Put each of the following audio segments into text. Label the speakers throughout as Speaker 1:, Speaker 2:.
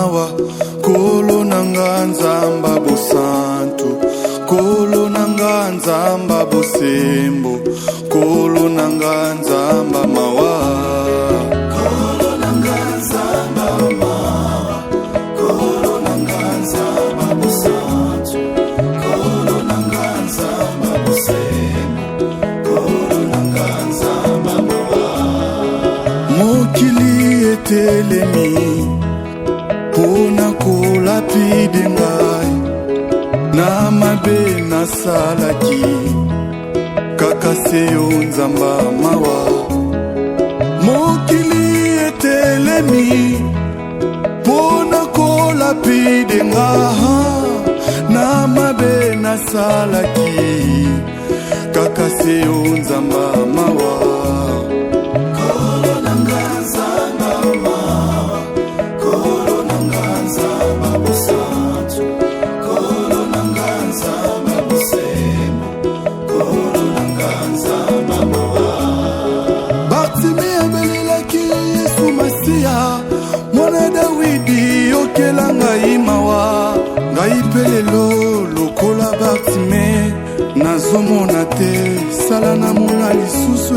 Speaker 1: mawa, kolo nanga nzamba bosantu, kolo nanga nzamba bosembo, kolo nanga nzamba mawa. Kolo nanga nzamba mawa, kolo nanga nzamba bosantu, kolo nanga nzamba bosembo, kolo nanga nzamba mawa. Mokili etelemi pona kolapide ngai na mabe nasalaki kaka seyo nzamba mawa. Mokili etelemi pona kolapide ngai na mabe nasalaki kaka seyo nzamba mawa. Mwana Dawidi okela ngai mawa, ngai pelelo lokola Bartime nazomona te, sala na mona lisusu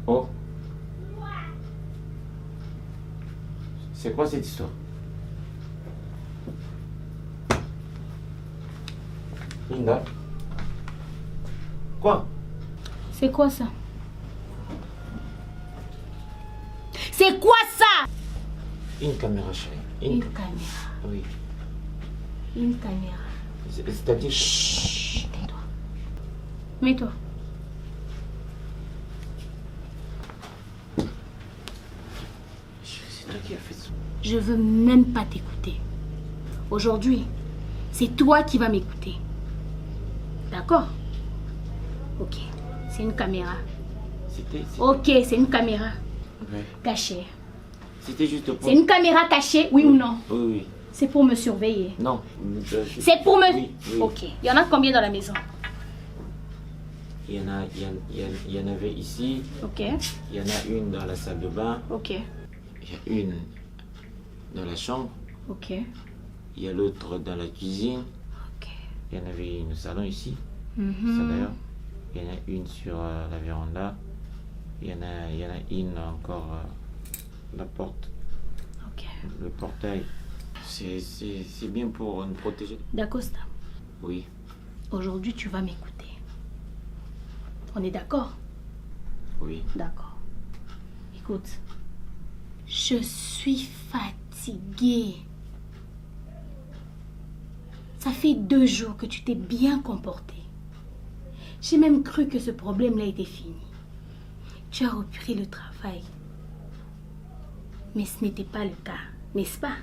Speaker 2: Oh. C'est quoi cette histoire? Linda? Quoi?
Speaker 3: C'est quoi ça? C'est quoi ça?
Speaker 2: Une caméra, chérie.
Speaker 3: Une caméra.
Speaker 2: Oui.
Speaker 3: Une caméra.
Speaker 2: C'est-à-dire...
Speaker 3: Chut, tais-toi. Mets-toi.
Speaker 2: C'est toi qui as fait ça.
Speaker 3: Je veux même pas t'écouter. Aujourd'hui, c'est toi qui vas m'écouter. D'accord? Ok, c'est une caméra.
Speaker 2: C'était...
Speaker 3: Ok, c'est une caméra.
Speaker 2: Ouais.
Speaker 3: Cachée.
Speaker 2: C'était juste pour...
Speaker 3: C'est une caméra cachée, oui ou non?
Speaker 2: Oui, oui.
Speaker 3: C'est pour me surveiller.
Speaker 2: Non.
Speaker 3: C'est pour me...
Speaker 2: Oui, oui.
Speaker 3: Ok. Il y en a combien dans la maison?
Speaker 2: Il y en avait ici.
Speaker 3: Ok.
Speaker 2: Il y en a une dans la salle de bain.
Speaker 3: Ok.
Speaker 2: Il y a une dans la chambre.
Speaker 3: Ok.
Speaker 2: Il y a l'autre dans la cuisine.
Speaker 3: Ok.
Speaker 2: Il y en avait une au salon ici.
Speaker 3: Mhm.
Speaker 2: Ça d'ailleurs. Il y en a une sur la véranda. Il y en a une encore la porte.
Speaker 3: Ok.
Speaker 2: Le portail. C'est bien pour nous protéger.
Speaker 3: D'Acosta,
Speaker 2: Oui.
Speaker 3: aujourd'hui tu vas m'écouter. On est d'accord?
Speaker 2: Oui.
Speaker 3: D'accord. Écoute, je suis fatiguée. Ça fait 2 jours que tu t'es bien comporté. J'ai même cru que ce problème-là était fini. Tu as repris le travail. Mais ce n'était pas le cas, n'est-ce pas?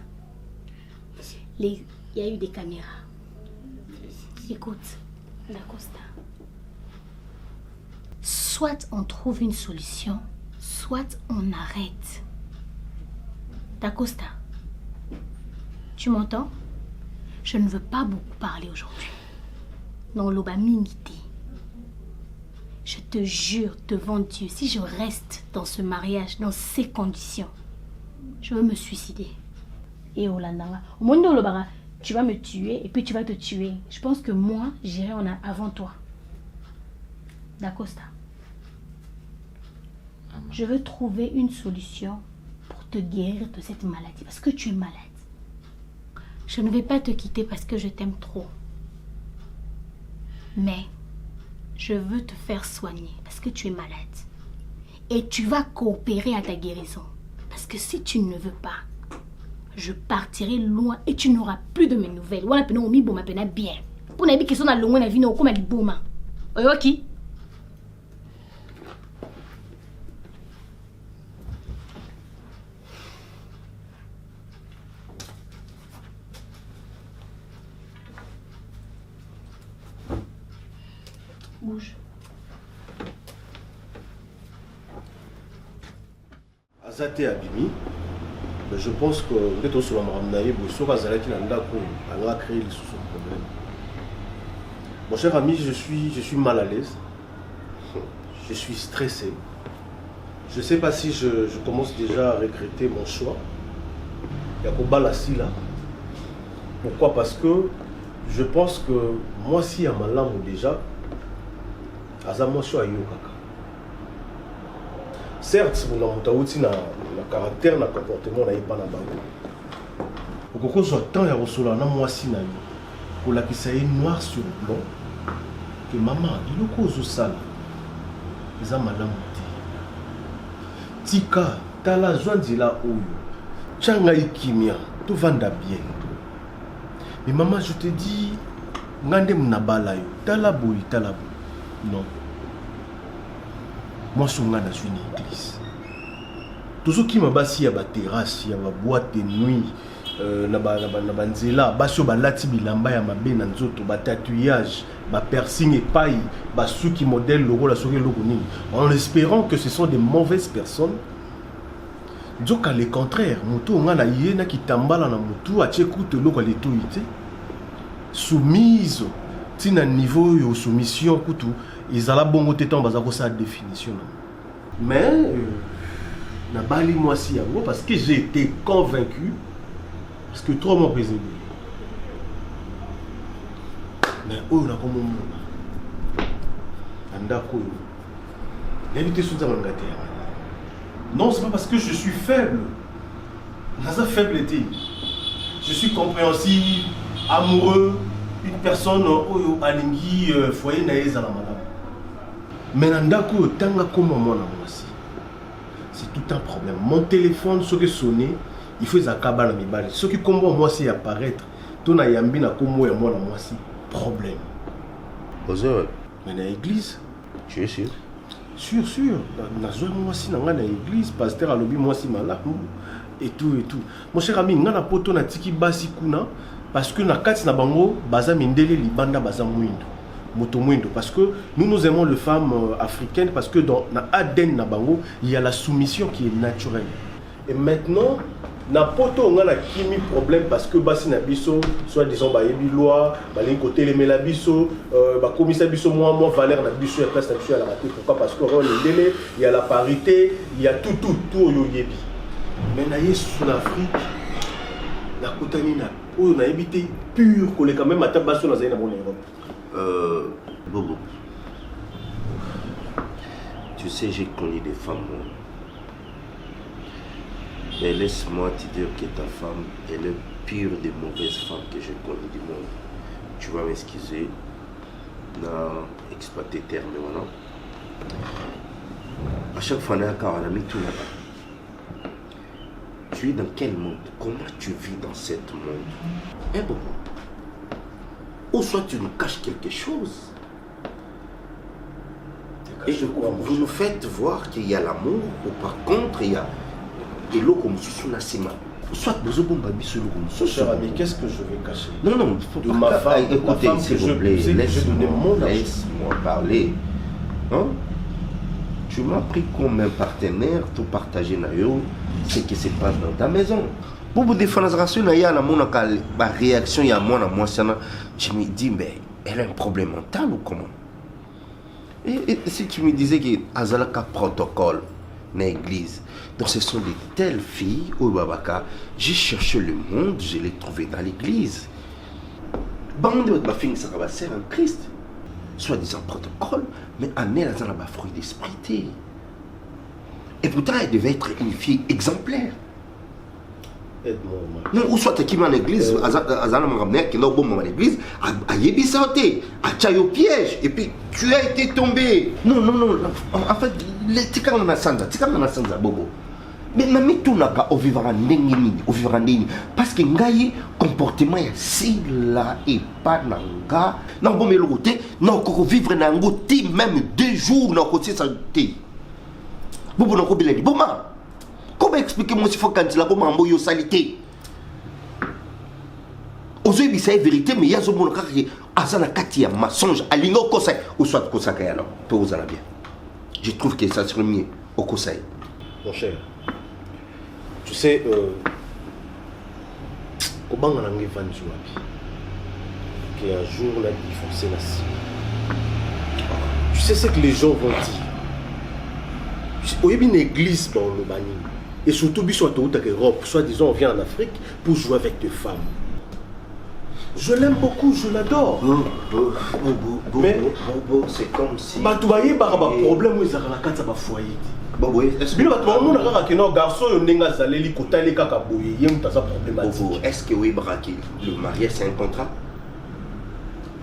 Speaker 3: Il y a eu des caméras. Écoute, D'Acosta. Soit on trouve une solution, soit on arrête. D'Acosta, tu m'entends? Je ne veux pas beaucoup parler aujourd'hui. Non, l'oba mingiti. Je te jure devant Dieu, si je reste dans ce mariage, dans ces conditions, je veux me suicider. Et Olandanga, au moment où tu vas me tuer et puis tu vas te tuer. Je pense que moi, j'irai avant toi. D'Acosta. Je veux trouver une solution pour te guérir de cette maladie. Parce que tu es malade. Je ne vais pas te quitter parce que je t'aime trop. Mais Je veux te faire soigner parce que tu es malade. Et tu vas coopérer à ta guérison. Parce que si tu ne veux pas, je partirai loin et tu n'auras plus de mes nouvelles. Voilà, on mi bon m'appelle bien. Pour n'avoir qui sont dans loin la vie, non comme elle boum. Ok. Bouge.
Speaker 4: Azate Abimi, mais je pense que peut-être aussi la Maramnaïe, si on a créé les problème. Mon cher ami, je suis mal à l'aise, je suis stressé. Je ne sais pas si je commence déjà à regretter mon choix. Il y a Kobalassi là. Pourquoi? Parce que je pense que moi, si il y a ma langue déjà, Azamo choix Yokaka. Certes, mon amouti na caractère, na comportement, na pas na bango. Pourquoi j'attends ya rosola na moi si na yo. Pour la qui c'est noir sur blanc que maman, il est cause sale. Ils ont malamu te. Tika, tala zwanzila oyo. Changa ikimia, tout va bien. Mais maman, je te dis, ngande mnabala yo. Tala boy. Non. Moi, je suis dans une église. Tout ce qui m'a bassi à la terrasse, il y a la boîte de nuit, na banzela, baso balati bilamba ya mabe na nzoto, ba tatouage, ba piercing et paille, ba souki modèle logo la soki logo nini. En espérant que ce sont des mauvaises personnes. Donc à le contraire, mutu nga na yena ki tambala na mutu a tchekute logo le tuite. Soumise, tina niveau yo soumission kutu. Ils ont la bonne temps pour sa définition. Mais, na bali moi si parce que j'ai été convaincu, parce que trop m'ont pesé. Mais oh, on a comme non, c'est pas parce que je suis faible. Naza faibleté. Je suis compréhensif, amoureux, une personne alingi foyer naïs à la madame. Mais c'est tout un problème. Mon téléphone, ce qui sonne, il faut que kabala mi bali. Ce qui comment moi si apparaître, ton ayambi na komo et moi si problème.
Speaker 5: Bonjour.
Speaker 4: Mais dans l'église,
Speaker 5: Tu es sûr?
Speaker 4: Sûr. Na joie moi si dans l'église, pasteur a lobby moi si malade et tout. Mon cher ami, ngana poto na tiki basi kuna parce que na kati na bango baza mindele libanda baza mwindo. Parce que nous aimons les femmes africaines parce que dans l'ADN na bango il y a la soumission qui est naturelle. Et maintenant na poto on a kimi problème parce que basi na biso soit disons ba yebi loi ba len côté les mela biso ba komisa biso moi valeur na biso ya place na biso ya la raté. Pourquoi? Parce que on est délai, il y a la parité, il y a tout yo yebi. Mais na yesu na Afrique na kotani na on a évité pur qu'on est quand même à tabasso dans une bonne Europe.
Speaker 5: Bobo, tu sais, j'ai connu des femmes. Mais laisse-moi te dire que ta femme est le pire des mauvaises femmes que j'ai connues du monde. Tu vas m'excuser, n'a exploité terme maintenant. À chaque fois, on a un ami tout là-bas. Tu es dans quel monde? Comment tu vis dans ce monde? Eh Bobo. Ou soit tu nous caches quelque chose. Et vous nous faites voir qu'il y a l'amour, ou par contre il y a des lots comme Sussunasima. Soit vous avez un bisou comme
Speaker 4: cher ami, qu'est-ce que je vais cacher?
Speaker 5: Non, il faut
Speaker 4: de ma femme,
Speaker 5: écoutez, s'il vous plaît, laisse-moi parler. Hein? Tu m'as pris comme un partenaire, tout partager ce qui se passe dans ta maison. Pour vous défendre la réaction, il y a moi, je me dis, mais elle a un problème mental ou comment? Et si tu me disais qu'il y a un protocole dans l'église, donc ce sont de telles filles, au Babaka, j'ai cherché le monde, je l'ai trouvé dans l'église. Bande de ma fille, ça va servir en Christ. Soit-disant protocole, mais en elle, elle a un fruit d'esprit. Et pourtant, elle devait être une fille exemplaire.
Speaker 4: Aide-moi.
Speaker 5: Non, ou soit qui m'a en église, Azana m'a ramené, qui n'a pas bon à l'église, à Yébissanté, à Tchayo piège, et puis tu as été tombé. Non. En fait, tu as un sanza, bobo. Mais nami tout n'a pas au vivre en nini, parce que ngai comportement ya si la et pas nanga, non bon mais le côté, non qu'on vivre nango ti même 2 jours non côté santé. Bobo non ko bileli, boma. Comment expliquer-moi si faut quand il a comme un boyo salité? Ozo ibisa vérité mais yazo mon kaki azana kati ya mensonge alingo kosai ou soit kosaka ya non peu ozala bien. Je trouve que ça serait mieux au kosai.
Speaker 4: Mon cher, tu sais comment on a un qui un jour on a divorcé la cible. Tu sais ce que les gens vont dire. Il y a une église dans le Bani. Et surtout, soit Europe, soit disons, on vient en Afrique pour jouer avec des femmes. Je l'aime beaucoup, je l'adore.
Speaker 5: Mais c'est comme si.
Speaker 4: Tu vois, il y a un problème où ils ont la carte à foyer.
Speaker 5: Est-ce que oui, le mariage c'est un contrat?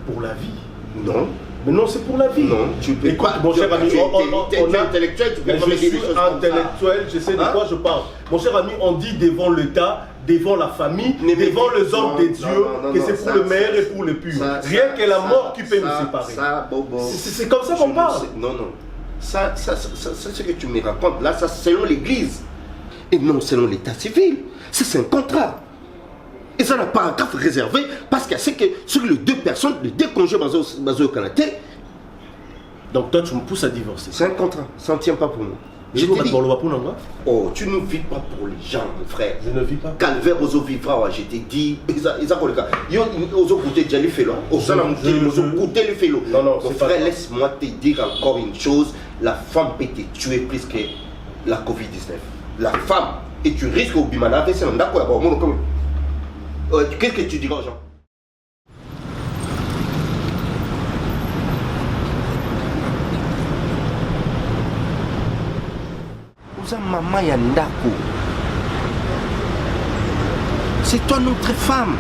Speaker 4: Pour la vie?
Speaker 5: Non.
Speaker 4: Mais non, c'est pour la vie.
Speaker 5: Non, tu peux pas.
Speaker 4: Mon cher ami,
Speaker 5: tu es intellectuel, tu peux pas me dire des choses
Speaker 4: intellectuel, je sais de quoi je parle. Mon cher ami, on dit devant l'État, devant la famille, devant les hommes de Dieu, que c'est pour le meilleur et pour le pur. Rien que la mort qui peut nous séparer. C'est comme ça qu'on parle.
Speaker 5: Non. Ça, ce que tu me racontes là, ça c'est selon l'église. Et non selon l'état civil. C'est un contrat. Et ça n'a pas un paragraphe réservé parce qu'il y a que sur les 2 personnes, les 2 congés basés au Canada.
Speaker 4: Donc toi tu me pousses à divorcer.
Speaker 5: C'est un contrat, ça ne tient pas pour moi.
Speaker 4: Je te dis.
Speaker 5: Oh, tu ne vis pas pour les gens, mon frère.
Speaker 4: Je ne vis pas.
Speaker 5: Calvaire aux vivra, je t'ai dit. Ils ont goûté déjà les félos. Ils ont goûté les félos.
Speaker 4: Non,
Speaker 5: mon frère, laisse-moi te dire encore une chose. La femme peut te tuer plus que la Covid-19. La femme, et tu risques au bimana, c'est un d'accord. Qu'est-ce que tu diras aux gens? Maman Yandako, c'est toi notre femme.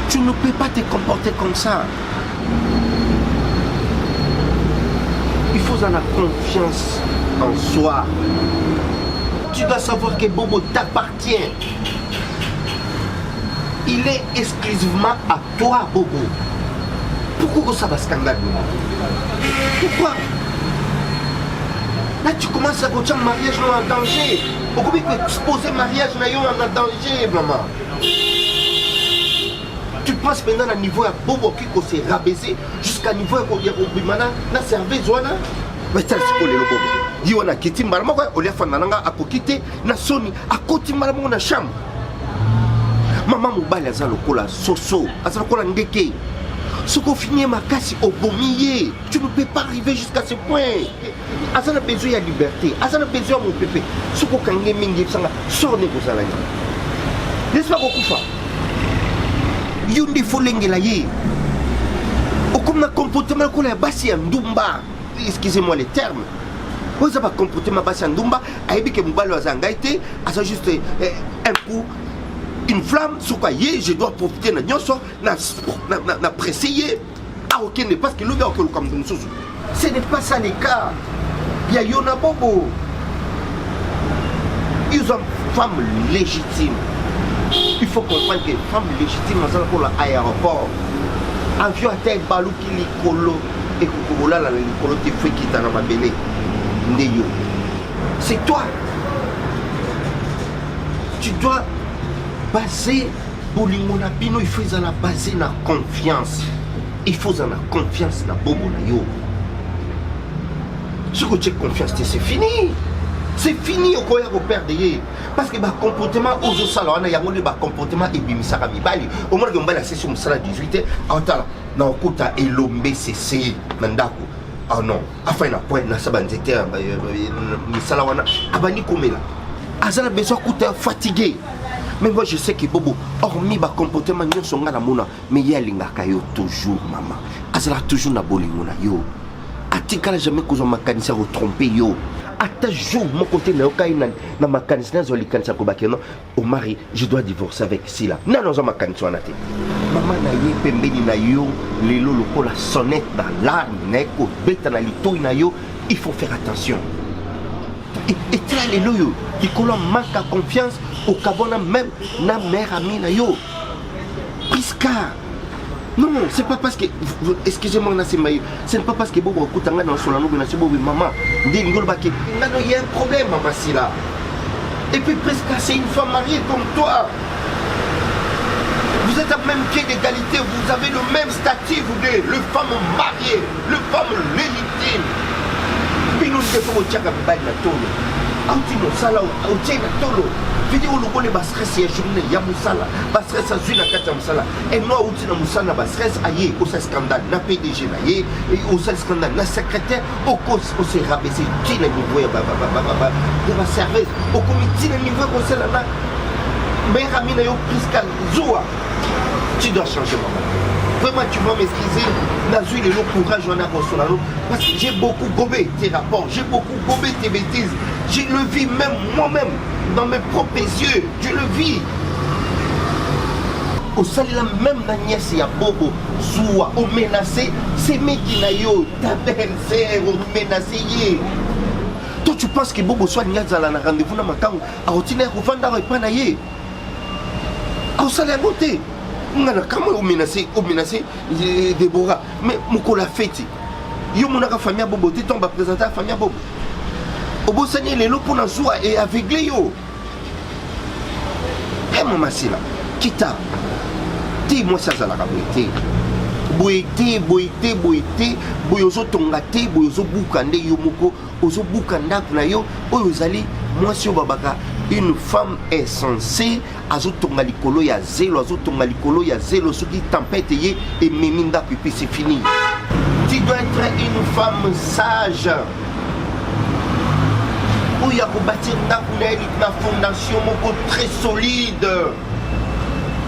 Speaker 5: Tu ne peux pas te comporter comme ça. Il faut en avoir confiance en soi. Tu dois savoir que Bobo t'appartient. Il est exclusivement à toi, Bobo. Pourquoi ça va scandale? Pourquoi? Là, tu commences à voir un mariage en danger. Pourquoi tu peux exposer mariage en danger, maman? Tu penses maintenant à niveau à Bobo qui s'est rabaissé jusqu'à niveau à Obimana, na serveuse wana. Mais ça c'est le Bobo. Dit on a quitté marma quoi, on a fait nanga à quitter na soni à côté marma na chambre. Maman mobile a zalo kola soso, a zalo kola ngeke. Ce qu'on finit ma casse au bomier, tu ne peux pas arriver jusqu'à ce point. Azana besoin de liberté, Azana besoin de mon pépé. Ce qu'on a gagné mingi sanga sonne pour ça là. N'est-ce pas Kokufa? Yundi folenge la ye. Au comme un comportement qu'on a bassi en Dumba. Excusez-moi les termes. Vous avez un comportement bassi en Dumba. Aïbi que Moubalo a zangaité, a juste un coup. Une flamme, sur quoi je dois profiter de na pressé. Ah ok, n'est pas ce que l'on a comme ce n'est pas ça les cas. Il y a Yona Bobo. Ils ont une femme légitime. Il faut comprendre que femme légitime dans l'aéroport. Avion à tête balou qui l'icolo et Kukubola la l'icolo te fait qui t'a ma belle. C'est toi. Tu dois baser bolingo na bino, il faut la baser na confiance. Il faut la confiance na Bobo na yo. Ce que tu as confiance, c'est fini. C'est fini au quoi vous perdez. Parce que le comportement aux salons, il y a un comportement et bimisara mibali. Au moins, on va la session de 18h. Attends, na okuta elombe cc mandako. Ah non, enfin na point na sabanzete misala wana abani komela. Azala besoin kuta fatigué. Mais moi je sais que Bobo, hormis le comportement de son gars, mais il y a toujours, maman. Azala toujours na bolingo na yo. Atikala jamais que son mécanicien retrompé yo. ata jour mon côté na yokai na makanisi na zoli kanisa ko bakeno au mari je dois divorcer avec Sila na non ma kanisa wana te maman na ye pembeni na yo lelo lokola sonnette dans l'arme na ko beta na litoi na yo il faut faire attention et tra lelo yo qui manque à confiance au kabona même na mère amie na yo Priska. Non, c'est pas parce que. Excusez-moi, c'est pas parce que Bobo Koutanga dans son langue, maman. Il y a un problème, maman, si là. Et puis, Priska, c'est une femme mariée comme toi. Vous êtes à même pied d'égalité, vous avez le même statut, vous deux, le femme mariée, le femme légitime. Puis nous devons dire que Autino sala autena tolo vidéo logo le stress ya journée ya musala ba stress azui na kata musala et no utina musala ba stress aye au scandale na PDG na ye et au scandale na secrétaire au cause au se rabaisser qui na niveau ya ba service au comité na niveau au sala na mais ramina yo Priska Zoua tu dois changer maman. Vraiment, tu vas m'excuser. Nazui le courage, on a reçu parce que j'ai beaucoup gobé tes rapports, j'ai beaucoup gobé tes bêtises. Je le vis même moi-même, dans mes propres yeux. Je le vis. Au salila même la nièce ya Bobo, Zoua, au menacé, c'est Meki Nayo, ta belle-sœur, au menacé. Toi, tu penses que Bobo soit nièce à la rendez-vous dans ma camp, à routine, au vendeur et pas naïe. Au salila côté. Comment on menacé Déborah mais mon la fête yo mon famille Bobo tu tombes à présenter la famille Bobo au beau seigneur les lots pour la joie et aveuglé yo et maman c'est là quitta ti moi ça la boité boyozo tongate boyozo bukande yo moko ozo bukanda kuna yo oyo zali moi si babaka une femme est censée azotonga likolo ya zelo soki tempête ye et meminda pipi c'est fini. Tu dois être une femme sage. Où ya ko bâtir na fondation moko très solide.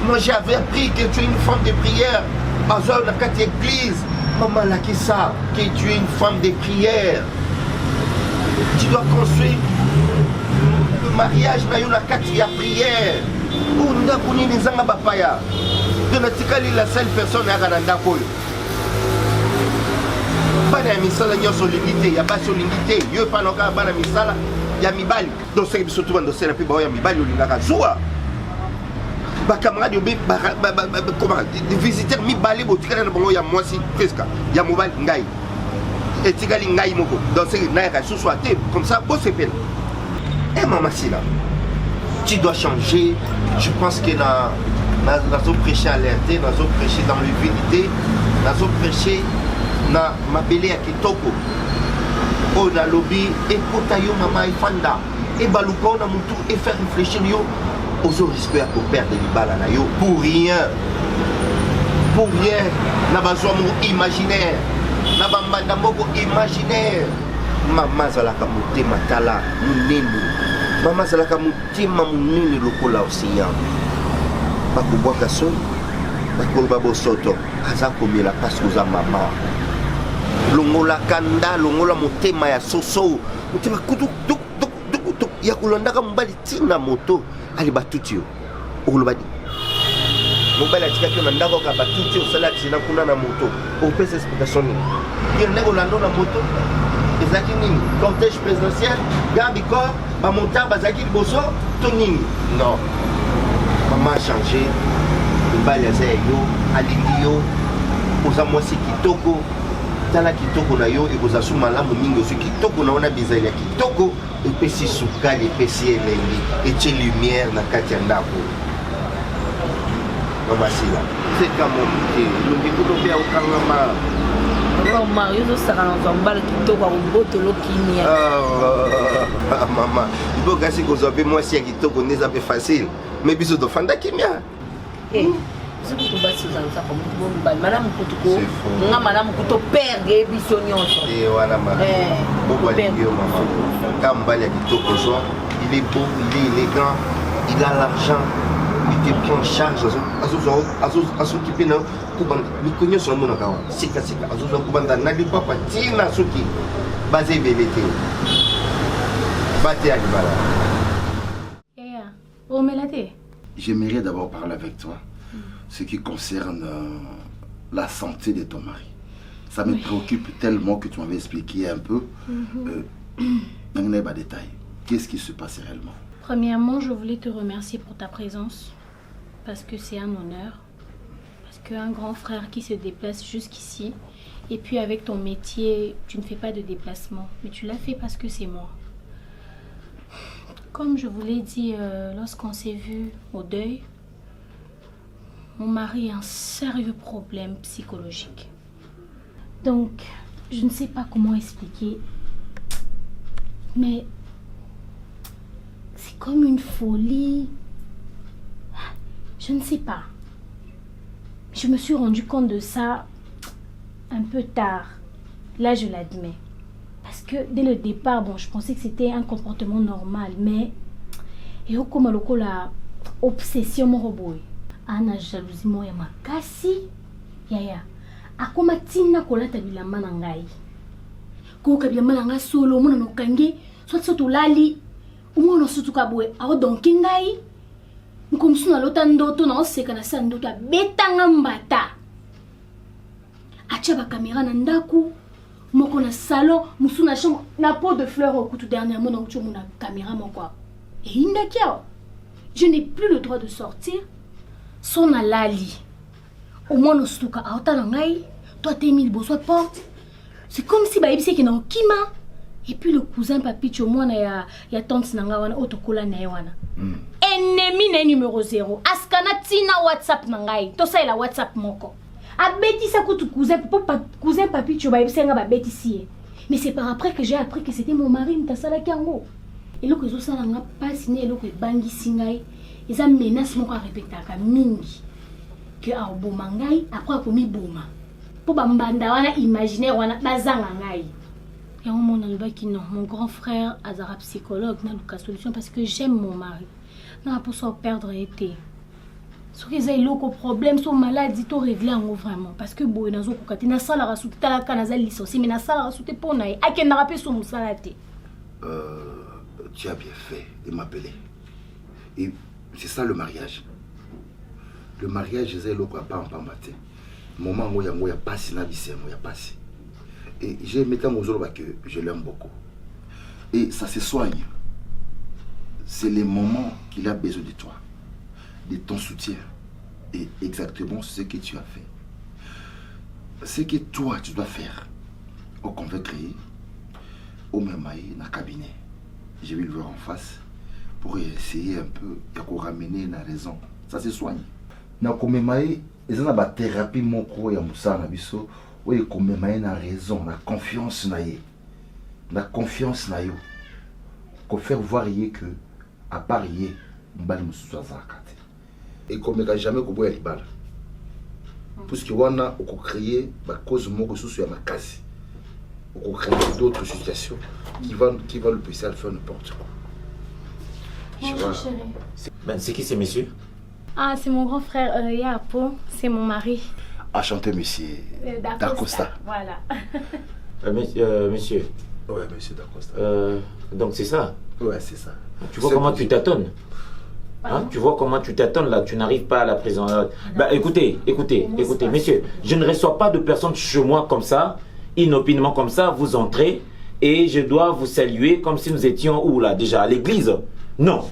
Speaker 5: Moi j'avais appris que tu es une femme de prière. Azor na kati église. Maman la qui ça que tu es une femme de prière. Tu dois construire le mariage na yo na kati ya prière. Ou ndako nini zanga bapaya. De natikali la seule personne à ndako. Bana ya misala nyoso lingité, ya basi lingité, yo pa noka bana misala ya mibali. Donc c'est surtout dans c'est la plus ya mibali olingaka zoa. Ba camarade yobe comment des visiteurs mibali botikala na bango ya mwasi Priska, ya mobali ngai. Et tikali ngai moko. Donc c'est na ya sous-soité comme ça beau c'est peine. Et maman Sila, tu dois changer. Je pense que nous prêcher à l'alerté, nous prêcher dans l'humilité, nous prêcher dans ma belle à Kitoko. On a lobby, écoute yo maman et fanda, et baluka on a moutou et faire réfléchir yo aux respect pour perdre les balles na yo pour rien. Pour rien, n'a pas besoin imaginaire, n'a pas mandamoko imaginaire. Maman zalaka muté matala munene. Maman zalaka mutima munene lokola océan. Bakubwaka so, bakoloba bosoto, aza komela parce que za maman. Longola kanda, longola motema ya soso, motema kutu tuk ya kulondaka mbali tina moto ali batuti yo. Okoloba di. Mobile atikaki na ndako ka batuti yo sala tsina kuna na moto. Opesa explication ni. Yo ndeko lando na moto. Ezaki nini cortège présidentiel garde corps bamonta bazaki liboso to nini non maman changé mibali aza yo alingi yo oza mwasi kitoko tala kitoko na yo ekozala malamu mingi ozo kitoko na wana bizali ya kitoko epesi sukali epesi elengi etie lumière na kati ya ndako mama Sila feka moke lobiko to pe okangama
Speaker 6: Mario sera dans un bal qui toque au botolo kimia.
Speaker 5: Maman, il faut que vous avez moi si qui toque on est un peu facile. Mais bisous de fanda kimia.
Speaker 6: Eh, c'est pour tout basi dans ça comme bon bal. Madame Kutuko, nga madame Kuto perdre bisonyonso.
Speaker 5: Et voilà maman. Bon bal maman. Quand bal qui toque il est beau, il est élégant, il a l'argent. Il te prend en charge à s'occuper de Mikonyo sur le monde. C'est cassé. À s'occuper de Nali Papa, Tina Suki, basé BBT.
Speaker 7: J'aimerais d'abord parler avec toi ce qui concerne la santé de ton mari. Ça me préoccupe tellement que tu m'avais expliqué un peu. Dans les détails, qu'est-ce qui se passe réellement?
Speaker 3: Premièrement, je voulais te remercier pour ta présence. Parce que c'est un honneur. Parce qu'un grand frère qui se déplace jusqu'ici. Et puis avec ton métier, tu ne fais pas de déplacement. Mais tu l'as fait parce que c'est moi. Comme je vous l'ai dit lorsqu'on s'est vu au deuil, mon mari a un sérieux problème psychologique. Donc, je ne sais pas comment expliquer, mais c'est comme une folie. Je ne sais pas. Je me suis rendu compte de ça un peu tard. Là, je l'admets. Parce que dès le départ, bon, je pensais que c'était un comportement normal, mais et comme la obsession mon robot, ana jalousie mo ya makasi, yaya, akoma tina kolata bilamba na ngai. Ko ka bilamba na ngai solo mona no kangi, soit lali, umona sutuka boy, awo donki ngai. Nkomsuna lota ndoto na oseka na sa ndoto betanga mbata. Acha ba caméra na ndaku. Moko na salon, musu na chambre, na pot de fleurs au couteau dernièrement na ucho na caméra mon quoi. Et indakia. Je n'ai plus le droit de sortir sans na lali. Au moins no stuka auta na ngai, toi t'es mis le beau porte. C'est comme si ba ebise ki na okima. Et puis le cousin papi chomo na ya tante na nga wana otokola na wana. Ennemi na numéro 0. Askana tina WhatsApp na ngai. To sa la WhatsApp moko. A bêtisa kutu cousin papi tu vas senga ba bêtisier. Mais c'est par après que j'ai appris que c'était mon mari mtasala kango. Et lo que zo sala nga passe ne lo que bangi singai. Eza menace moko répétaka mingi. Que a boma ngai après ko mi boma. Po ba mbanda wana imaginaire wana bazanga ngai. Et on m'a dit non, mon grand frère azara psychologue n'a pas de solution parce que j'aime mon mari. Non, pour ça perdre été. Ce qui est le problème, son maladie, tout réglé en vraiment. Parce que bon, dans un cas, na sala rasouté la canazal licencié, mais na sala rasouté pour naï. A qui n'a rappelé son moussalate.
Speaker 7: Tu as bien fait de m'appeler. Et c'est ça le mariage. Le mariage, c'est le quoi pas en pambaté. Moment où il y a pas si nabissé, il y a pas si. Et j'ai mis mon zolo que je l'aime beaucoup. Et ça se soigne. C'est les moments qu'il a besoin de toi, de ton soutien. Et exactement ce que tu as fait. Ce que toi, tu dois faire. Au qu'on veut créer, au même dans le cabinet. Je vais le voir en face pour essayer un peu de ramener la raison. Ça se soigne. Dans le il y a une thérapie mon croix et moussa na biso où il y a une raison, la confiance na ye. La confiance na yo. Qu'on faire voir que à part yé, mbali mususu azakate. Et comme il n'y a jamais qu'on les balles. Parce que on a créé la cause moko susu ya makasi. On crée d'autres situations qui vont le pousser à faire n'importe quoi.
Speaker 3: Bonjour chérie.
Speaker 2: Ben, c'est qui ces messieurs?
Speaker 3: Ah, c'est mon grand frère Yapo, c'est mon mari.
Speaker 7: Enchanté, monsieur Dacosta.
Speaker 3: Voilà.
Speaker 2: Monsieur.
Speaker 4: Ouais, monsieur Dacosta.
Speaker 2: Donc c'est ça?
Speaker 7: Ouais, c'est ça.
Speaker 2: Tu vois comment tu tâtonnes? Hein? Tu vois comment tu tâtonnes là? Tu n'arrives pas à la prison. Bah écoutez, messieurs, je ne reçois pas de personnes chez moi comme ça, inopinément comme ça, vous entrez et je dois vous saluer comme si nous étions où là déjà? À l'église? Non.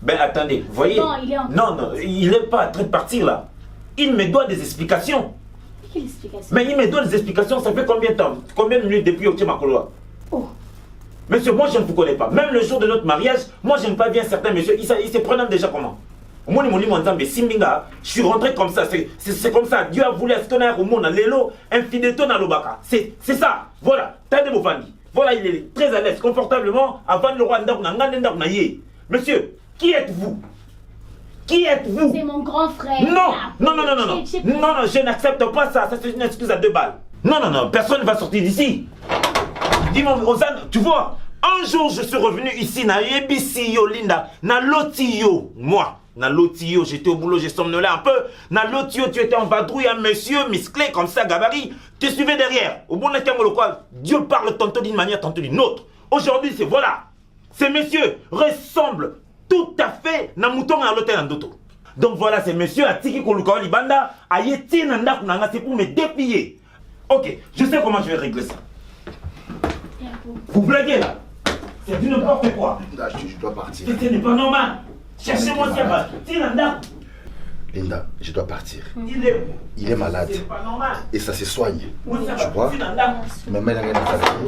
Speaker 2: Ben attendez, voyez?
Speaker 3: Non,
Speaker 2: il n'est pas en train de partir là. Il me doit des explications.
Speaker 3: Quelle explication?
Speaker 2: Mais il me doit des explications, ça fait combien de temps? Combien de minutes depuis au Makoloa?
Speaker 3: Oh.
Speaker 2: Monsieur, moi je ne vous connais pas. Même le jour de notre mariage, moi je ne pas bien certains messieurs. Ils se prennent déjà comment? Moi, je suis rentré comme ça. C'est comme ça. Dieu a voulu ce qu'on a au monde. Lélo, infidélité dans l'obaka. C'est ça. Voilà. Tade Bofandi. Voilà, il est très à l'aise, confortablement, avant le roi Ndakuna. Monsieur, qui êtes-vous? Qui êtes-vous?
Speaker 3: C'est mon grand frère.
Speaker 2: Non, je n'accepte pas ça. Ça, c'est une excuse à 2 balles. Non, personne ne va sortir d'ici. Dis-moi, Rosanne, tu vois, un jour je suis revenu ici, na Ebisi yo Linda, na Lotio, moi, na Lotio, j'étais au boulot, j'ai somnolé un peu, na Lotio, tu étais en vadrouille, un monsieur musclé comme ça, gabarit, tu suivais derrière. Au bon quoi, Dieu parle tantôt d'une manière, tantôt d'une autre. Aujourd'hui, c'est voilà. Ces messieurs ressemblent tout à fait na mouton à l'hôtel Ndoto. Donc voilà, ces messieurs à Tiki Koluka Libanda, à Yeti Nanda Kunanga, c'est pour me déplier. Ok, je sais comment je vais régler ça. Vous blaguez là? C'est du n'importe quoi.
Speaker 7: Linda, je dois partir.
Speaker 2: Ce n'est pas normal. Cherchez-moi si Nanda.
Speaker 7: Linda, je dois partir.
Speaker 2: Il
Speaker 7: est malade.
Speaker 2: C'est pas normal.
Speaker 7: Et ça se soigne.
Speaker 2: Oui, ça
Speaker 7: Tu
Speaker 2: va.
Speaker 7: vois?
Speaker 2: Si Nanda.
Speaker 7: Mais Mélanga,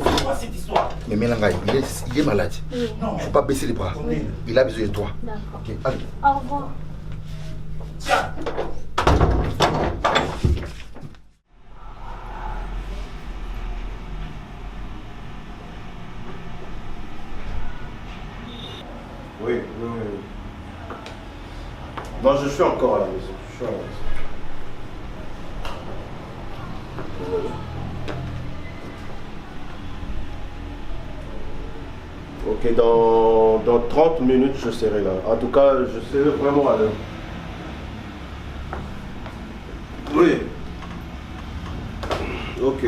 Speaker 2: C'est quoi cette histoire?
Speaker 7: il est malade.
Speaker 2: Non.
Speaker 7: Faut pas baisser les bras. Il a besoin de toi.
Speaker 3: D'accord.
Speaker 7: Ok, allez.
Speaker 3: Au revoir.
Speaker 2: Tiens.
Speaker 4: Oui. Non, je suis encore à la maison. Je suis à la maison. Ok, dans 30 minutes, je serai là. En tout cas, je serai vraiment à l'heure. Oui. Ok.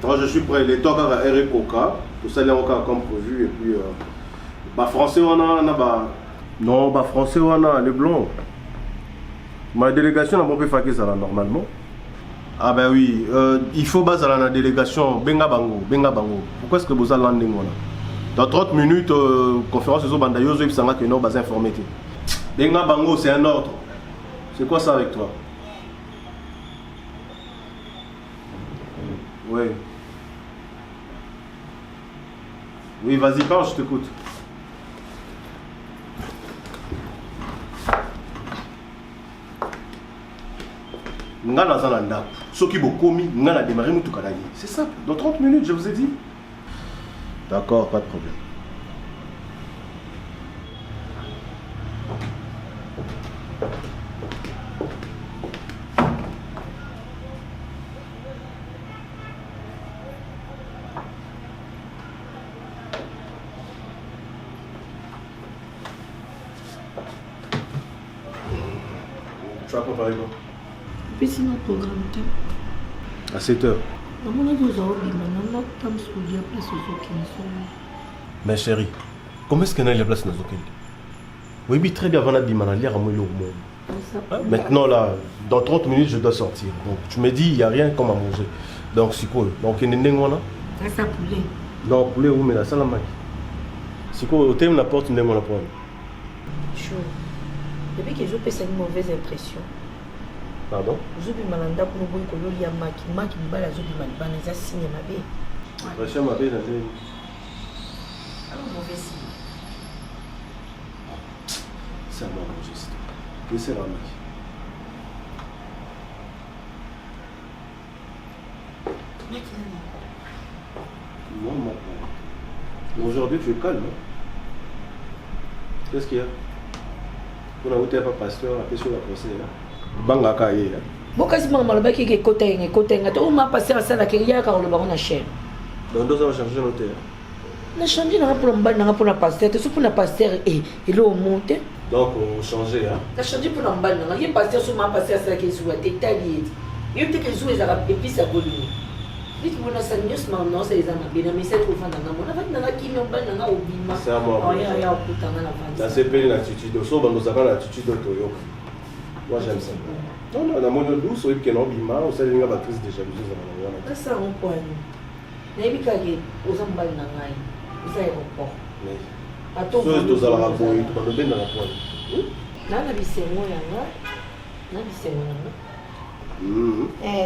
Speaker 4: Moi, je suis prêt. Les temps à Eric Oka. Tout ça, il y a encore comme prévu. Et puis, français, on a. Non, français, on a les blancs. Ma délégation n'a pas fait ça là, normalement. Ah ben oui, il faut baser la délégation Benga Bango. Pourquoi est-ce que vous allez là? Dans 30 minutes, conférence de Zobandayozo, il s'en va que nous allons informer. Benga Bango, c'est un ordre. C'est quoi ça avec toi? Oui. Oui, vas-y, parle, je t'écoute. C'est simple, dans 30 minutes, je vous ai dit. D'accord, pas de problème. Tu vas préparer quoi?
Speaker 6: Puis sinon, programme.
Speaker 4: À 7h. Mais chérie, comment est-ce qu'il y a la place dans le oui, très bien avant la bimana, maintenant là, dans 30 minutes, je dois sortir. Donc tu me dis, il n'y a rien comme à manger. Donc c'est quoi? Donc il y a une
Speaker 6: ça poulet.
Speaker 4: Non, poulet, oui, mais la salle à maquille. C'est quoi? Au thème, la porte, une la poêle.
Speaker 6: Chaud. Depuis que je fais une mauvaise impression.
Speaker 4: Pardon?
Speaker 6: Je suis malade pour nous voir que l'on a maki me bala je suis malade les signes ma bé.
Speaker 4: Rachel ma bé na zé.
Speaker 6: Alors mauvais signe.
Speaker 4: C'est à moi mon geste. Laissez la maki. Non, maintenant. Aujourd'hui tu es calme. Qu'est-ce qu'il y a? Pour la hauteur pas pasteur, après sur la procès là. Banga kaye.
Speaker 6: Bokasi mama le baki ke kotenga to ma passer à ça la kiria ka le baron na chaîne.
Speaker 4: Donc deux ans changer l'hôtel.
Speaker 6: Na changer na pour mbana na pour la pasteur, tout pour la pasteur et le monter.
Speaker 4: Donc on changer hein.
Speaker 6: Na changer pour mbana na ye pasteur sur ma passer à ça qui soit détaillé. Il te que jouer ça épice à golini. Dites moi na ça news maintenant c'est les amis bien mais c'est pour faire dans mon avec na ki mbana na obima.
Speaker 4: C'est à moi.
Speaker 6: Ya okutanga na vente.
Speaker 4: La CP l'attitude, so bando ça l'attitude de Toyo. Moi j'aime ça. Non, non, la monnaie douce, oui, qui est non bima, on sait les battrices déjà
Speaker 6: ça c'est un point. N'ayez pas que aux emballés na ngai. Ça est encore.
Speaker 4: Mais attends, vous allez raconter, tu vas bien dans la pointe.
Speaker 6: Na bisengo yanga. Na bisengo yanga.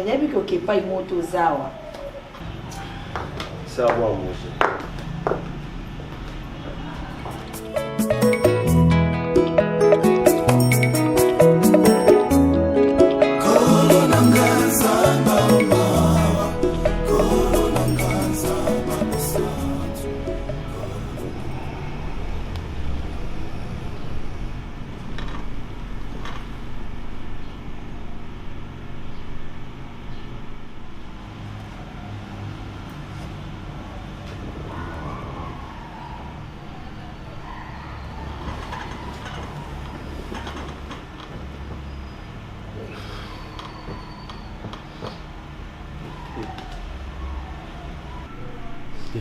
Speaker 6: N'ayez pas que pas moto zawa.
Speaker 4: C'est à moi manger.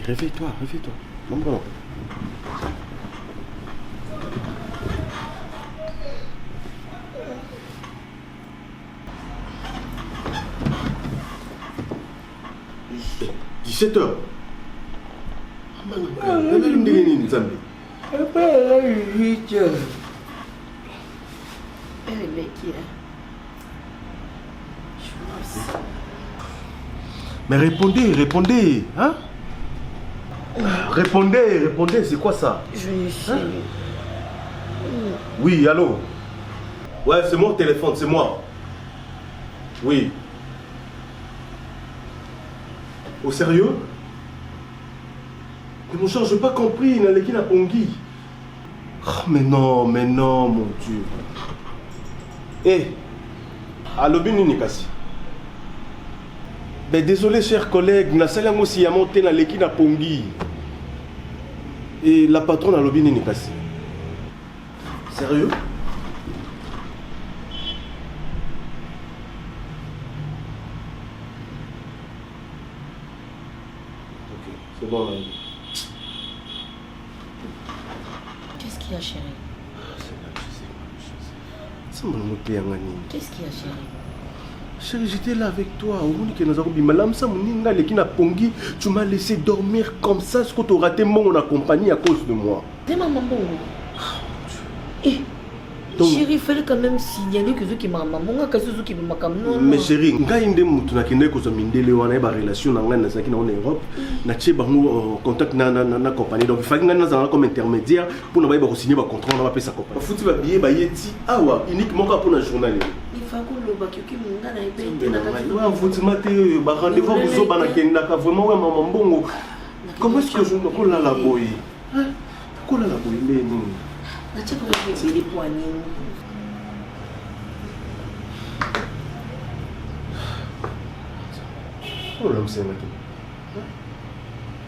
Speaker 4: Réveille-toi, réveille-toi. Bon. 17h. Mais répondez, hein? Répondez, c'est quoi ça? Hein? Oui, allô? Ouais, c'est mon téléphone, c'est moi. Oui. Au sérieux? Mais mon cher, je n'ai pas compris, il n'a pas pongi. Oh, mais non, mon Dieu. Eh, alobi nini kasi? Ben désolé, chers collègues, na salango aussi à monter na leki na pongi. Et la patronne alobi nini kasi? Sérieux? Ok, c'est bon là.
Speaker 6: Qu'est-ce qu'il y a, chérie? Qu'est-ce qu'il y a, chérie?
Speaker 4: Chérie, j'étais là avec toi. Tu m'as laissé dormir comme ça. Ce que tu auras raté mon accompagné à cause de moi.
Speaker 6: T'es maman bon. Eh, chérie, il fallait quand même signaler que qui m'a maman qui m'a non.
Speaker 4: Mais chérie, ngai inde mutu na kende ko zo mindele wana ba relation na ngana zaki na en Europe. Na tche bango contact na compagnie. Donc il fallait ngana za comme intermédiaire pour na ba ko signer ba contrat na ba pesa compagnie. Futi ba billet ba yeti awa uniquement pour na journal.
Speaker 6: Il faut que le bac qui m'engana et ben
Speaker 4: na ka futi mate ba rendez-vous vous ba na kenda ka vraiment wa maman mbongo. Comment est-ce que je ne ko la boy? Hein? Ko la boy ndeni?
Speaker 6: Na tche ko les poignets.
Speaker 4: Oh là, c'est maintenant.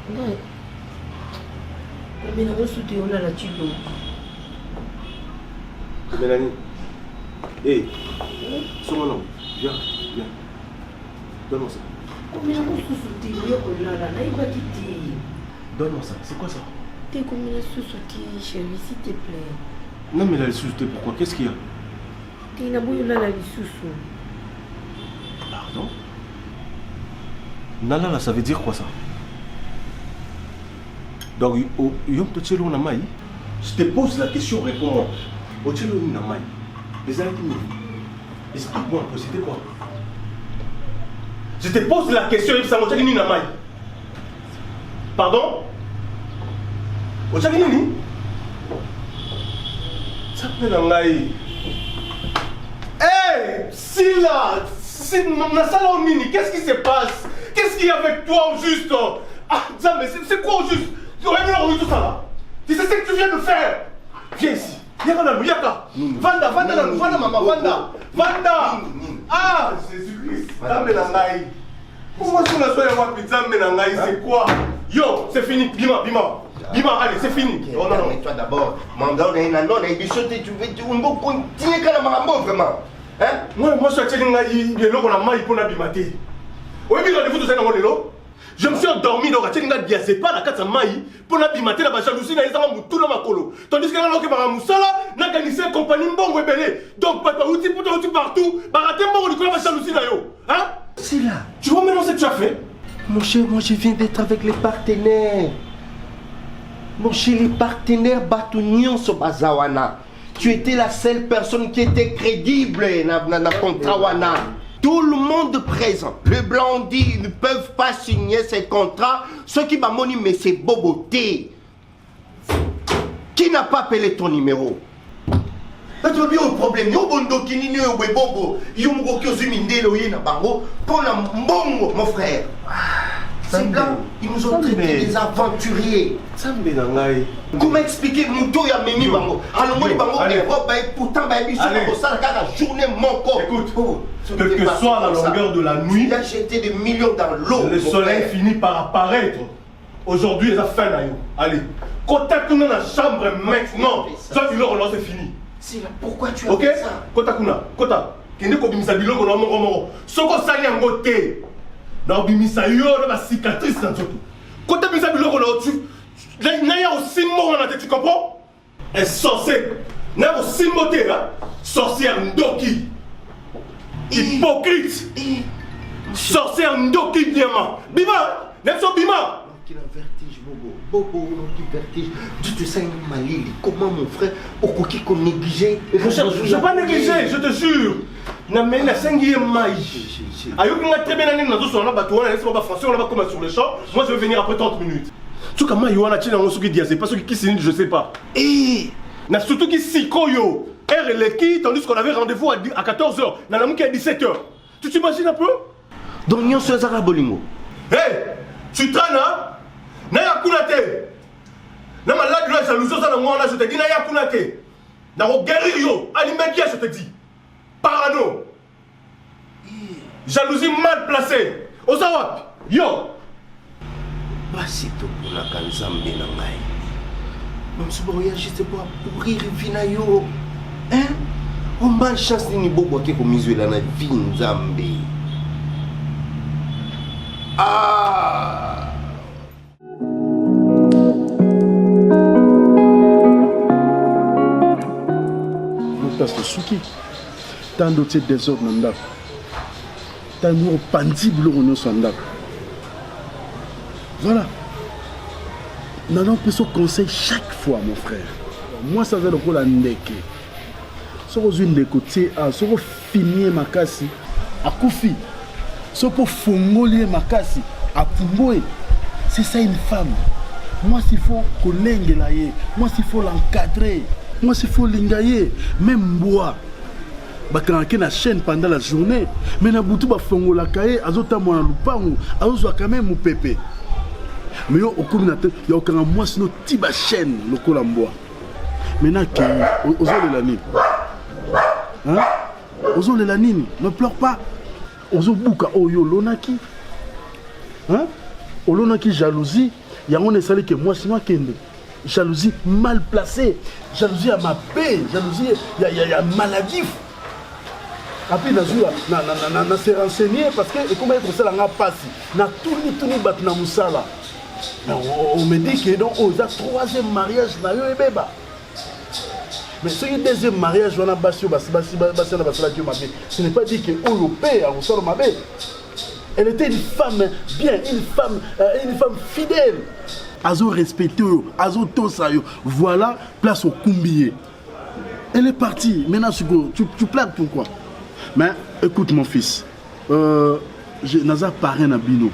Speaker 6: Non. Mais non, c'était on a la tube.
Speaker 4: Mélanie. Hé. Son nom. Viens. Donne-moi ça.
Speaker 6: Mais non, c'était on a la naïba qui
Speaker 4: donne-moi ça. C'est quoi ça?
Speaker 6: T'es comme une sous-souti, chérie, s'il te plaît.
Speaker 4: Non, mais la sous-souti, pourquoi? Qu'est-ce qu'il y a?
Speaker 6: T'es une abouille là, la sous-souti.
Speaker 4: Pardon? Nala, ça veut dire quoi ça? Donc, je te pose la question, réponds-moi. Explique-moi, c'était quoi? Je te pose la question, pardon? Hey, Silla! Qu'est-ce qui se passe? Qu'est-ce qu'il y a avec toi au juste? Ah, mais c'est quoi au juste? Tu aurais vu tout ça là? Tu sais ce que tu viens de faire? Viens ici. Yaka. Vanda, maman, Vanda. Ah, Jésus-Christ. Comment tu l'as fait moi pizza menangaï? C'est quoi? Yo, c'est fini. Bima, allez, c'est fini.
Speaker 5: Non. Mais toi d'abord, mandon et nanon et bichoté, tu veux continuer quand même vraiment? Hein?
Speaker 4: Moi, je suis allé à l'eau, on a maï pour la bimaté. Oui, mais rendez-vous de ça dans l'élo. Je me suis endormi dans la diazé pas la carte maï pour la bimaté, la jalousie, la tout dans ma colo. Tandis que là, on a moussala, n'a gagné cette compagnie bon rebelle. Donc, papa, outil pour toi, outil partout, baraté bon, on a la jalousie là. Hein?
Speaker 5: C'est là.
Speaker 4: Tu vois maintenant ce que tu as fait?
Speaker 5: Mon cher, moi je viens d'être avec les partenaires. Mon cher, les partenaires Batunion sur Bazawana. Tu étais la seule personne qui était crédible dans le contrat Wana. Tout le monde présent. Le blanc dit ils ne peuvent pas signer ces contrats. Ceux qui m'ont dit mais c'est boboté. Qui n'a pas appelé ton numéro? Tu as bien un problème. Il y a un bondo qui n'y a pas de bobo. Il y a un bobo qui a bango pour la mbongo, mon frère. Ces blancs, ils nous ont traités des aventuriers. Comment expliquer Mouto ya Memi Bango? Alors moi, Bango, pourtant, ça la journée mon corps.
Speaker 4: Écoute, quelle que soit la longueur de la nuit,
Speaker 5: il a jeté des millions dans l'eau.
Speaker 4: Le soleil finit par apparaître. Aujourd'hui, il a fait là. Allez, contacte-nous dans la chambre maintenant. Ça, c'est fini.
Speaker 5: C'est là, pourquoi tu as fait ça?
Speaker 4: Kota, kende ko bimisa biloko na moko. Soko sali yango te. Na bimisa yo na ba cicatrice na nzoto. Kota bimisa biloko na tu Naya au Simbo, tu comprends? Un sorcier. Naya au Simbo, sorcière Ndoki. Hypocrite. Sorcière Ndoki, diamant. Bima, Nepso Bima.
Speaker 5: Qui a vertige, Bobo, qui vertige. Tu te sens malili. Comment mon frère, au coquille qu'on négligeait?
Speaker 4: Je ne pas négliger, je te jure. Mais la 5e maille. Ayo qui m'a très bien année dans le son, on va français, on va commencer sur le champ. Moi, je vais venir après 30 minutes. Tu sais comment il y a un chien dans ce qui dit, c'est pas ce qui s'est dit, je sais pas. Et surtout qui s'y koyo. R et l'équipe, tandis qu'on avait rendez-vous à 14h. Dans la mouki à 17h. Tu t'imagines un peu?
Speaker 5: Donc, nous sommes Zara Bolingo.
Speaker 4: Hé, tu traînes, hein? Naya Kunate. Na malade là, jalousie, ça, là, je te dis, Naya Kunate. Na au guérir, yo. Alimentia, je te dis. Parano. Jalousie mal placée. Osawa. Yo.
Speaker 5: Basi to pour la kanzambe na ngai. Même si vous voyagez, c'est pour pourrir vina yo. Hein? On bonne chance ni bobo qui ko mizu la na vie nzambe. Ah!
Speaker 1: Parce que Souki, tant d'autres désordres dans le tant de pandibles dans le voilà. Nous avons ce conseil chaque fois, mon frère. Moi, ça veut dire que la ndeke. Si vous avez une côté, si vous finissez ma casse, à Koufi, si vous fongolier ma casse, à Pumboé, c'est ça une femme. Moi, s'il faut qu'on l'engaye, moi, s'il faut l'encadrer, moi, s'il faut l'engayer, même bois. Quand on a chaîne pendant la journée, mais na butu ba fongo la kaye, azota mwana lupango, azozwa quand même mon pépé. Mais au communautaire, il y a aucun mois sinon tiba chaîne le colambois. Maintenant qui aux les lanines. Hein? Aux les lanines, ne pleure pas. Aux buka oyo lonaki. Hein? Au lonaki jalousie, il y a on est salé que moi sinon kende. Jalousie mal placée, jalousie à ma paix, jalousie il y a maladif. Après na se renseigner parce que comment être ça la passe. Na tout ni bat na musala. On me dit que donc aux troisième mariage na yo ebeba. Mais ce qui est deuxième mariage on a basio basi na basala qui m'a dit. Ce n'est pas dit que o père au solo ma bé. Elle était une femme bien, une femme fidèle. Azo respecté, azo tosayo. Voilà, place au Kumbié. Elle est partie. Maintenant tu plaques pourquoi? Mais écoute mon fils. Naza parrain na bino.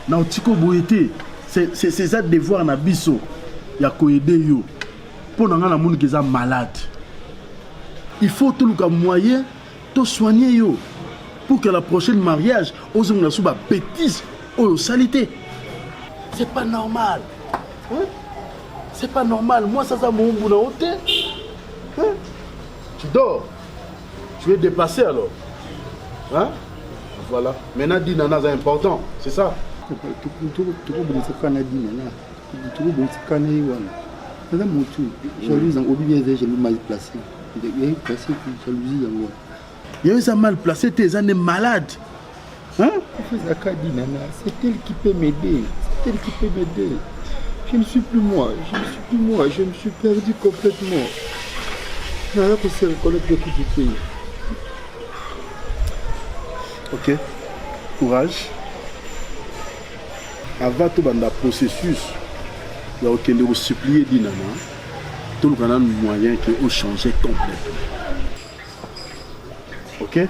Speaker 1: Na otiko boyete. C'est ça devoir na biso. Ya ko aider yo. Pour nga na monde qui est malade. Il faut tout le moyen to soigner yo. Pour que la prochaine mariage, aux hommes sous ba bêtise, aux salité. C'est pas normal. Hein? C'est pas normal. Moi ça mon bouna hôte. Hein? Tu dors. Tu veux dépasser alors. Hein? Voilà. Maintenant dit nana c'est important, c'est ça. Il y a eu ça mal placé, tes années malades. Hein?
Speaker 8: C'est elle qui peut m'aider. C'est elle qui peut m'aider. Je ne suis plus moi. Je me suis perdu complètement. Je n'ai pas se reconnaître le coup du pays.
Speaker 1: Ok. Courage. Avant tout le processus, il y a aucun supplier d'inana. Tout le monde a un moyen qui a changé complètement. Ok?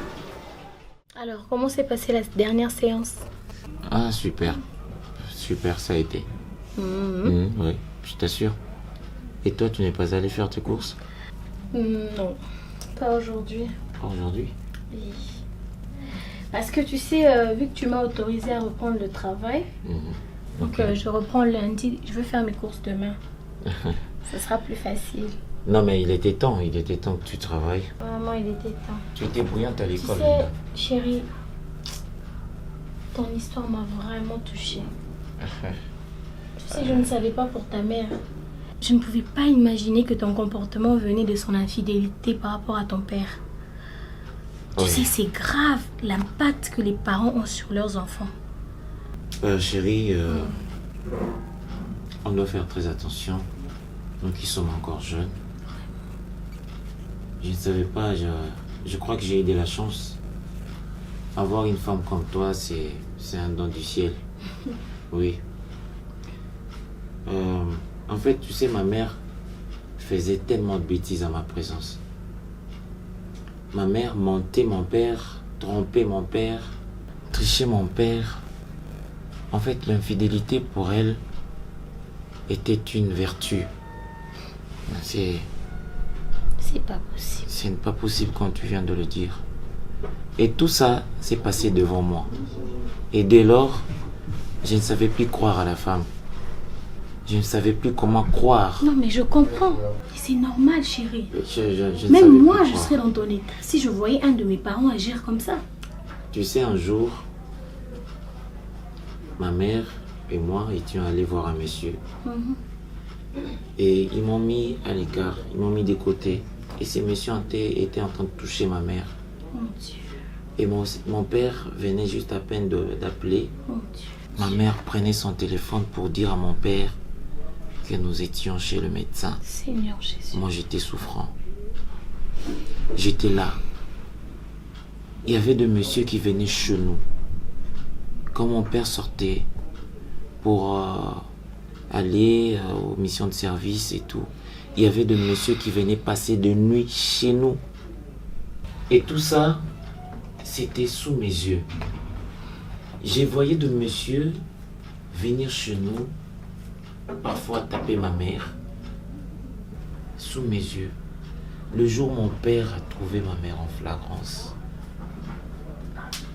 Speaker 3: Alors, comment s'est passée la dernière séance?
Speaker 9: Ah, super. Super, ça a été. Oui, je t'assure. Et toi, tu n'es pas allé faire tes courses?
Speaker 3: Non, pas aujourd'hui.
Speaker 9: Pas aujourd'hui?
Speaker 3: Oui. Parce que tu sais, vu que tu m'as autorisé à reprendre le travail, donc je reprends lundi, je veux faire mes courses demain. Ce sera plus facile.
Speaker 9: Non, mais il était temps que tu travailles.
Speaker 3: Vraiment, il était temps.
Speaker 9: Tu étais bruyante à l'école.
Speaker 3: Tu sais, chérie, ton histoire m'a vraiment touchée. Tu sais, je ne savais pas pour ta mère. Je ne pouvais pas imaginer que ton comportement venait de son infidélité par rapport à ton père. Tu sais, c'est grave l'impact que les parents ont sur leurs enfants.
Speaker 9: Chérie, On doit faire très attention. Nous qui sommes encore jeunes. Je ne savais pas, je crois que j'ai eu de la chance. Avoir une femme comme toi, c'est un don du ciel. Oui. En fait, tu sais, ma mère faisait tellement de bêtises à ma présence. Ma mère mentait mon père, trompait mon père, trichait mon père. En fait, l'infidélité pour elle était une vertu. C'est
Speaker 3: pas possible.
Speaker 9: C'est pas possible quand tu viens de le dire. Et tout ça s'est passé devant moi. Et dès lors, je ne savais plus croire à la femme. Je ne savais plus comment croire.
Speaker 3: Non, mais je comprends. C'est normal, chérie.
Speaker 9: Je
Speaker 3: Même moi, je serais dans ton état si je voyais un de mes parents agir comme ça.
Speaker 9: Tu sais, un jour, ma mère et moi étions allés voir un monsieur. Et ils m'ont mis à l'écart, ils m'ont mis de côté. Et ces messieurs étaient en train de toucher ma mère.
Speaker 3: Mon Dieu.
Speaker 9: Et mon père venait juste à peine d'appeler.
Speaker 3: Mon Dieu.
Speaker 9: Ma mère prenait son téléphone pour dire à mon père que nous étions chez le médecin.
Speaker 3: Seigneur Jésus.
Speaker 9: Moi, j'étais souffrant. J'étais là. Il y avait deux messieurs qui venaient chez nous. Quand mon père sortait pour aller aux missions de service et tout, il y avait deux messieurs qui venaient passer de nuit chez nous. Et tout ça, c'était sous mes yeux. J'ai voyé de messieurs venir chez nous, parfois taper ma mère, sous mes yeux. Le jour où mon père a trouvé ma mère en flagrance,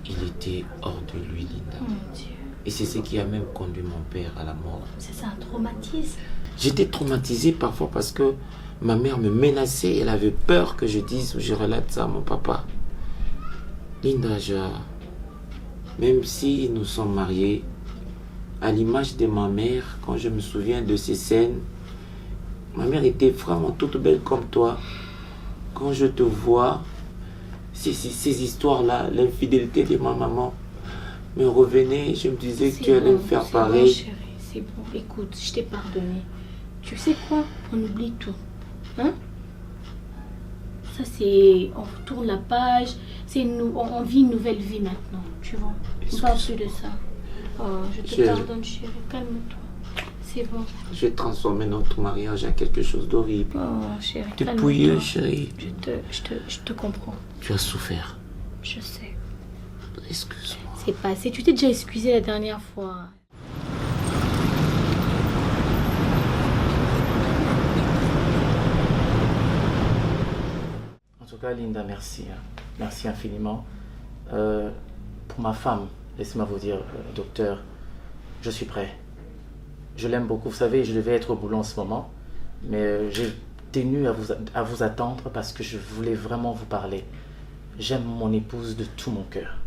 Speaker 9: il était hors de lui, Linda.
Speaker 3: Mon Dieu.
Speaker 9: Et c'est ce qui a même conduit mon père à la mort.
Speaker 3: C'est ça, un traumatisme.
Speaker 9: J'étais traumatisé parfois parce que ma mère me menaçait. Elle avait peur que je dise ou je relate ça à mon papa. Linda, même si nous sommes mariés, à l'image de ma mère, quand je me souviens de ces scènes, ma mère était vraiment toute belle comme toi. Quand je te vois, ces histoires-là, l'infidélité de ma maman me revenait, je me disais que tu allais me faire pareil.
Speaker 3: Bon, chérie, c'est bon. Écoute, je t'ai pardonné. Tu sais quoi? On oublie tout. Hein? Ça, c'est... On retourne la page. On vit une nouvelle vie maintenant. Tu vois? On parle plus de ça. Oh, je te pardonne, chérie. Calme-toi. C'est bon.
Speaker 9: Je vais transformer notre mariage en quelque chose d'horrible.
Speaker 3: Oh, chérie,
Speaker 9: Dépouilleux, chérie.
Speaker 3: Je te comprends.
Speaker 9: Tu as souffert.
Speaker 3: Je sais.
Speaker 9: Excuse-moi.
Speaker 3: C'est passé. Tu t'es déjà excusée la dernière fois.
Speaker 10: En tout cas, Linda, merci. Merci infiniment. Pour ma femme, laissez-moi vous dire, docteur, je suis prêt. Je l'aime beaucoup. Vous savez, je devais être au boulot en ce moment, mais j'ai tenu à vous attendre parce que je voulais vraiment vous parler. J'aime mon épouse de tout mon cœur.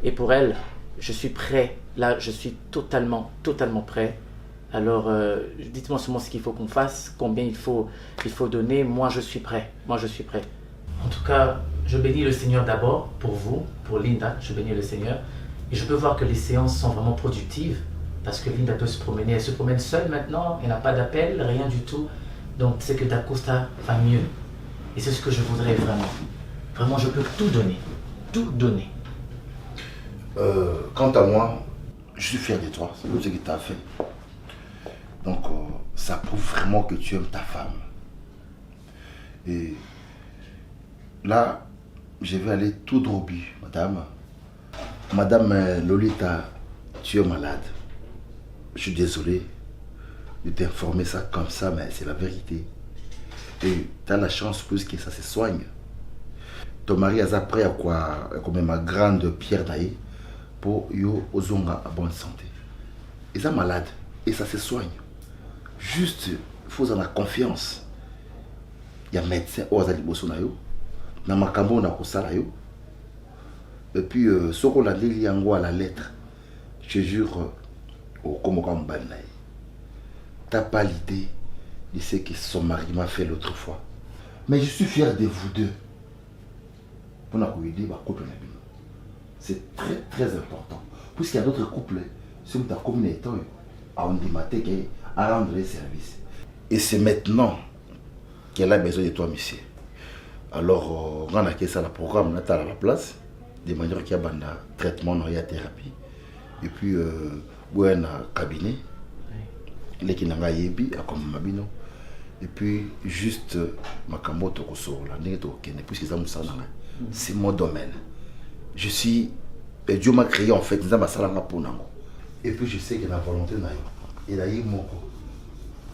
Speaker 10: Et pour elle, je suis prêt. Là, je suis totalement prêt. Alors, dites-moi seulement ce qu'il faut qu'on fasse, combien il faut donner. Moi, je suis prêt. En tout cas, je bénis le Seigneur d'abord pour vous, pour Linda. Je bénis le Seigneur. Et je peux voir que les séances sont vraiment productives parce que Linda peut se promener. Elle se promène seule maintenant. Elle n'a pas d'appel, rien du tout. Donc, c'est que Dacosta va mieux. Et c'est ce que je voudrais vraiment. Vraiment, je peux tout donner. Tout donner.
Speaker 7: Quant à moi, je suis fier de toi. C'est tout ce que tu as fait. Donc, ça prouve vraiment que tu aimes ta femme. Et là, je vais aller tout droit au but, madame. Madame Lolita, tu es malade. Je suis désolé de t'informer ça comme ça, mais c'est la vérité. Et tu as la chance plus que ça se soigne. Ton mari a prêt à quoi, comme ma grande pierre d'aïe, pour yo ozonga à bonne santé. Ils sont malades et ça se soigne. Juste, il faut en avoir confiance. Il y a un médecin au Azaliboso na yo, na makambo na kosala yo. Et puis, ce qu'on a dit à la lettre, je jure, au Komokambal, t'as pas l'idée de ce que son mari m'a fait l'autre fois. Mais je suis fier de vous deux. C'est très très important. Puisqu'il y a d'autres couples, si vous avez commis à Ondimaté à rendre les services. Et c'est maintenant qu'elle a besoin de toi, monsieur. Alors, on a ça le programme à la place, de manière qu'il y a un traitement, il y a thérapie. Et puis, il y a un cabinet, les qui n'ont pas yebi, comme Mabino. Et puis, juste, Makambo Tokoso, puisque c'est mon domaine. Je suis. Dieu m'a créé en fait, et puis je sais que la volonté n'a pas. Et là, il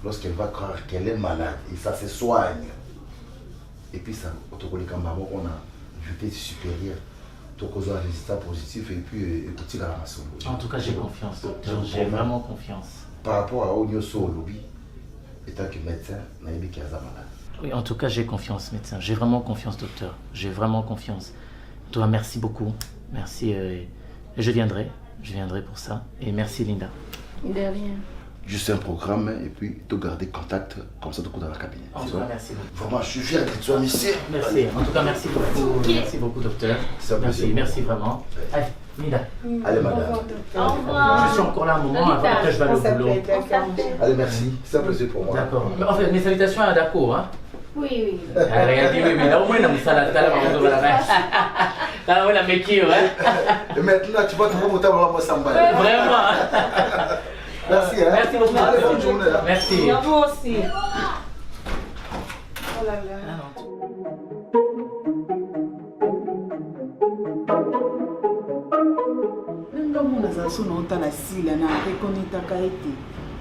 Speaker 7: lorsqu'elle va croire qu'elle est malade, et ça se soigne. Et puis ça, on a vitesse supérieure, on a un résultat positif, et puis écoutez la maçon.
Speaker 10: En tout cas, j'ai confiance, docteur, j'ai vraiment confiance.
Speaker 7: Par rapport à Onyoso Lobby, étant que médecin, n'a pas qu'il y a malade.
Speaker 10: Oui, en tout cas, j'ai confiance, médecin. J'ai vraiment confiance, docteur. J'ai vraiment confiance. Toi, merci beaucoup. Merci. Je viendrai pour ça. Et merci, Linda.
Speaker 3: De rien.
Speaker 7: Juste un programme et puis te garder contact comme ça, dans la cabinet.
Speaker 10: En tout cas, merci beaucoup.
Speaker 7: Vraiment, je suis fier de toi, monsieur.
Speaker 10: Merci. En tout cas, merci beaucoup. Merci beaucoup, docteur. Merci vraiment. Allez, Linda.
Speaker 7: Allez, madame.
Speaker 3: Au revoir.
Speaker 10: Je suis encore là un moment, après je vais aller au boulot.
Speaker 7: Allez, merci. C'est un plaisir pour moi.
Speaker 10: D'accord. En fait, mes salutations à Dako, hein.
Speaker 3: Oui.
Speaker 10: Regarde, oui, mais là au moins, on a mis ça là, là, on a mis qui, ouais.
Speaker 7: Et maintenant, tu vas te remonter à moi, Samba.
Speaker 10: Vraiment.
Speaker 7: Merci, hein.
Speaker 10: Merci beaucoup.
Speaker 7: Allez, bonne journée.
Speaker 10: Merci.
Speaker 6: À vous aussi. Oh là là.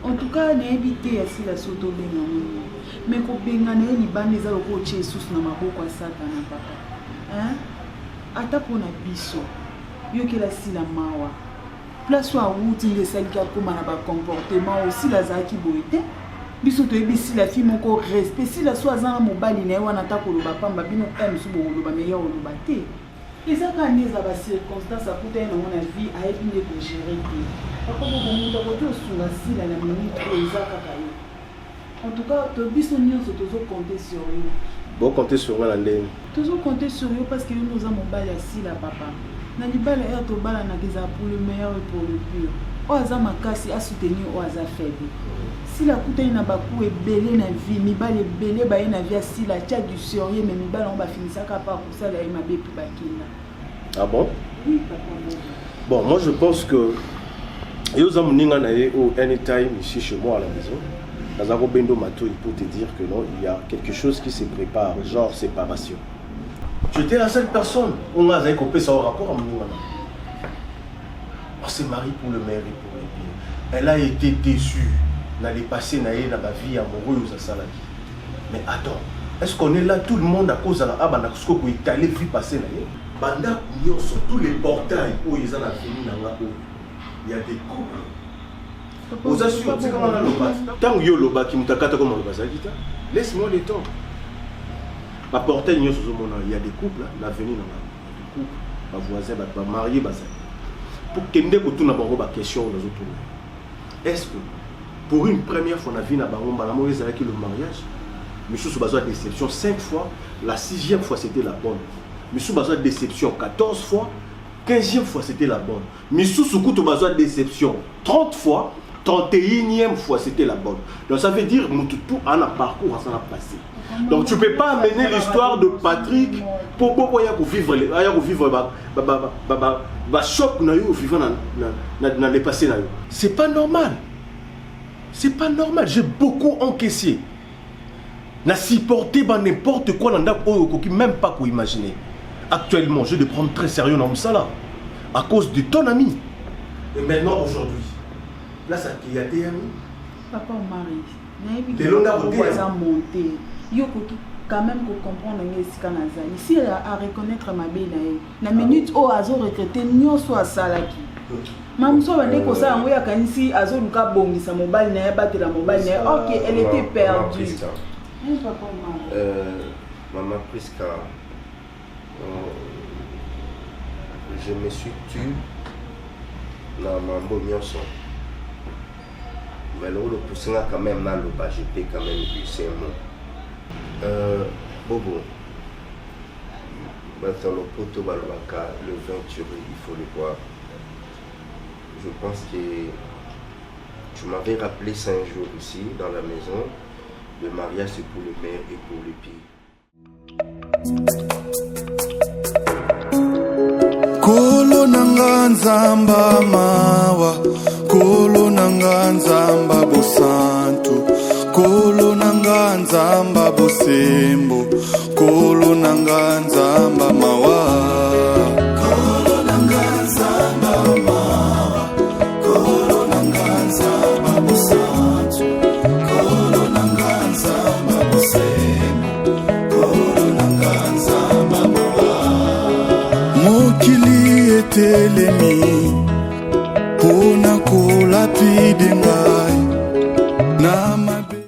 Speaker 11: En tout cas, on a évité à la soto mais qu'on benga na libane za loko Jesus na maboko ya Satana papa. Hein? Ata pona biso. Yo ke la sila mawa. Place wa wuti le salika koma na ba comportement aussi la zaki boite. Biso to ebisi la fille moko respect si la soazana mobali na wana ta ko loba pamba bino m su bo loba meya o loba te. Ezaka neza ba circonstance akuta na mona vie a ebine ko gérer te. Papa bo muta ko to sunga sila na minute ezaka kayo. En tout cas, tu as compter sur eux.
Speaker 4: Bon, compter sur moi,
Speaker 11: Tu as compter sur eux parce que nous avons balé assis là, papa. Nous avons balé pour le meilleur et pour le pire. Nous avons cassé à soutenir aux faibles. Si la coûte est beaucoup et belé na vie, mi balé belé ba na vie si la tcha du sérieux mais mi balé on va finir ça capable pour ça là il m'a bé plus bakina.
Speaker 4: Ah bon?
Speaker 11: Oui, papa.
Speaker 4: Bon, moi je pense que yo za muninga na ye au anytime ici chez moi à la maison. Nazaro Bendo Matoi pour te dire que non, il y a quelque chose qui se prépare, genre séparation. J'étais la seule personne. On a coupé ça au rapport à mon On s'est marié pour le meilleur et pour le pire. Elle a été déçue d'aller passer dans ma vie amoureuse à Salaki. Mais attends, est-ce qu'on est là tout le monde à cause de la Abanakosko pour étaler vie passer dans Banda sur tous les portails où ils ont la famille il y a des couples. Aux assurances, c'est comment on a le bas. Tant que le qui m'a comme le bas, laisse-moi le temps. Ma portée, il y a des couples, l'avenir, il y a des couples, ma voisin, ma marié, pour que nous ayons une question aux autres. Est-ce que pour une première fois dans la vie, nous avons le mariage, mais sous besoin de déception 5 fois, la 6e fois c'était la bonne. Mais sous besoin de déception 14 fois, 15e fois c'était la bonne. Mais sous besoin de déception 30 fois, 31e fois c'était la bonne. Donc ça veut dire que tout a un parcours à s'en passer. Donc tu ne peux pas amener l'histoire de Patrick pour vivre choc dans les passés. C'est pas normal. C'est pas normal. J'ai beaucoup encaissé. N'a supporté n'importe quoi dans le même pas pour imaginer. Actuellement, je vais prendre très sérieux dans ça là. À cause de ton ami. Et maintenant, aujourd'hui, là, ça qui a été ami.
Speaker 11: Papa, on marie. Mais il a monté. Il faut quand même comprendre si elle a à reconnaître ma belle. La minute où elle a regretté, nous sommes à Salaki. Même si elle a dit que ça, elle a dit que sa mobile n'a pas de la mobile. Ok, elle était perdue.
Speaker 5: Maman Prisca, je me suis tué dans ma bonne. Mais le poussing quand même dans le bas, j'étais quand même glissé un mot. Bobo, maintenant le poteau Balbaka, le 20 il faut le voir. Je pense que Tu m'avais rappelé 5 jours ici, dans la maison. Le mariage, c'est pour le meilleur et pour le pire.
Speaker 12: Kolo nanga nzamba mawa, kolo nanga nzamba bosantu, kolo nanga nzamba bosembo, kolo nanga nzamba mawa. Kolo nanga nzamba mawa, kolo nanga nzamba bosantu, kolo nanga nzamba bosembo, kolo nanga nzamba mawa. Mokili etelemi pona kolapide